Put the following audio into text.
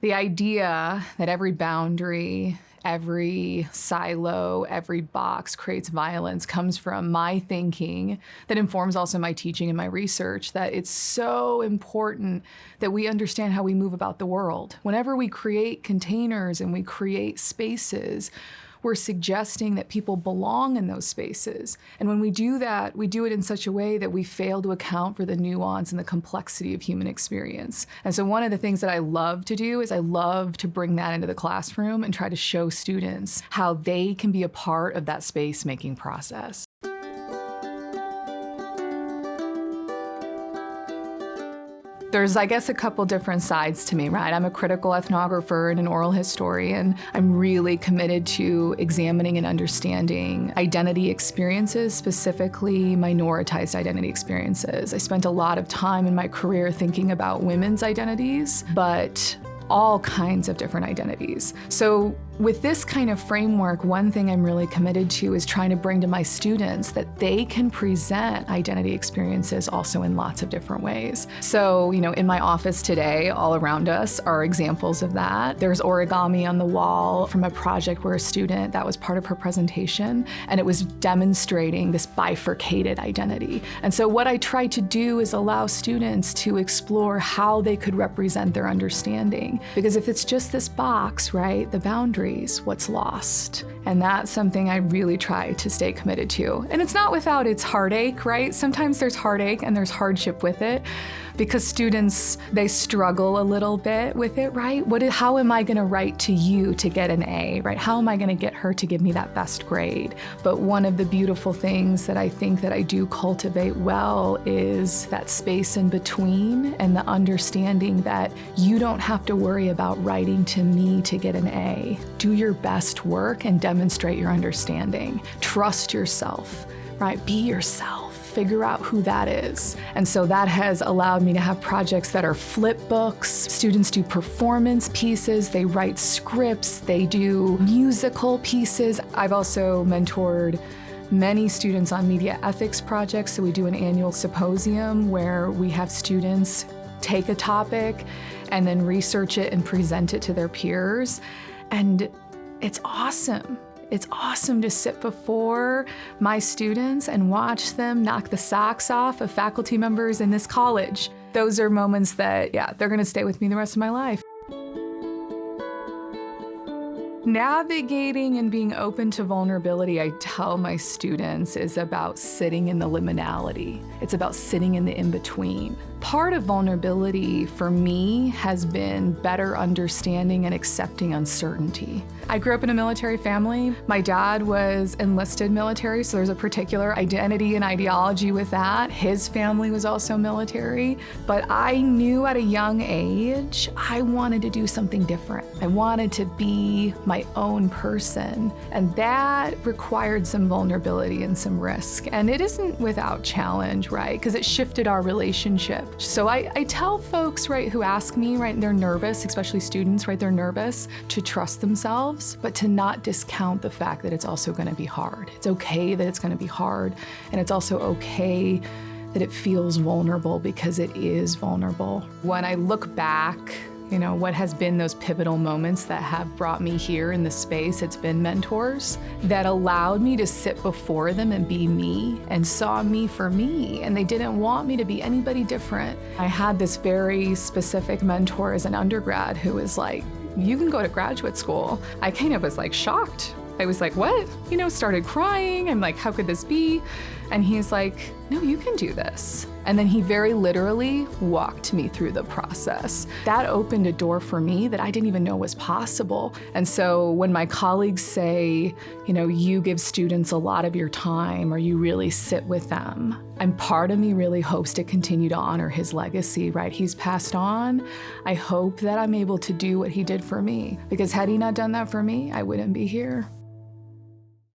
The idea that every boundary, every silo, every box creates violence comes from my thinking that informs also my teaching and my research, that it's so important that we understand how we move about the world. Whenever we create containers and we create spaces, we're suggesting that people belong in those spaces. And when we do that, we do it in such a way that we fail to account for the nuance and the complexity of human experience. And so one of the things that I love to do is I love to bring that into the classroom and try to show students how they can be a part of that space-making process. There's, I guess, a couple different sides to me, right? I'm a critical ethnographer and an oral historian. I'm really committed to examining and understanding identity experiences, specifically minoritized identity experiences. I spent a lot of time in my career thinking about women's identities, but all kinds of different identities. So with this kind of framework, one thing I'm really committed to is trying to bring to my students that they can present identity experiences also in lots of different ways. So, in my office today, all around us are examples of that. There's origami on the wall from a project where a student, that was part of her presentation, and it was demonstrating this bifurcated identity. And so what I try to do is allow students to explore how they could represent their understanding. Because if it's just this box, right, the boundary, what's lost? And that's something I really try to stay committed to. And it's not without its heartache, right? Sometimes there's heartache and there's hardship with it because students, they struggle a little bit with it, right? How am I gonna write to you to get an A, right? How am I gonna get her to give me that best grade? But one of the beautiful things that I think that I do cultivate well is that space in between and the understanding that you don't have to worry about writing to me to get an A. Do your best work and demonstrate your understanding. Trust yourself, right? Be yourself. Figure out who that is. And so that has allowed me to have projects that are flip books. Students do performance pieces, they write scripts, they do musical pieces. I've also mentored many students on media ethics projects. So we do an annual symposium where we have students take a topic and then research it and present it to their peers. And it's awesome. It's awesome to sit before my students and watch them knock the socks off of faculty members in this college. Those are moments that, they're gonna stay with me the rest of my life. Navigating and being open to vulnerability, I tell my students, is about sitting in the liminality. It's about sitting in the in-between. Part of vulnerability for me has been better understanding and accepting uncertainty. I grew up in a military family. My dad was enlisted military, so there's a particular identity and ideology with that. His family was also military, but I knew at a young age I wanted to do something different. I wanted to be my own person, and that required some vulnerability and some risk. And it isn't without challenge, right? Because it shifted our relationship. So I tell folks, right, who ask me, right, they're nervous, especially students, right, they're nervous, to trust themselves, but to not discount the fact that it's also gonna be hard. It's okay that it's gonna be hard, and it's also okay that it feels vulnerable because it is vulnerable. When I look back, what has been those pivotal moments that have brought me here in the space, it's been mentors that allowed me to sit before them and be me and saw me for me, and they didn't want me to be anybody different. I had this very specific mentor as an undergrad who was like, you can go to graduate school. I kind of was like shocked. I was like, what? Started crying. I'm like, how could this be? And he's like, no, you can do this. And then he very literally walked me through the process. That opened a door for me that I didn't even know was possible. And so when my colleagues say, you give students a lot of your time or you really sit with them, and part of me really hopes to continue to honor his legacy, right? He's passed on. I hope that I'm able to do what he did for me, because had he not done that for me, I wouldn't be here.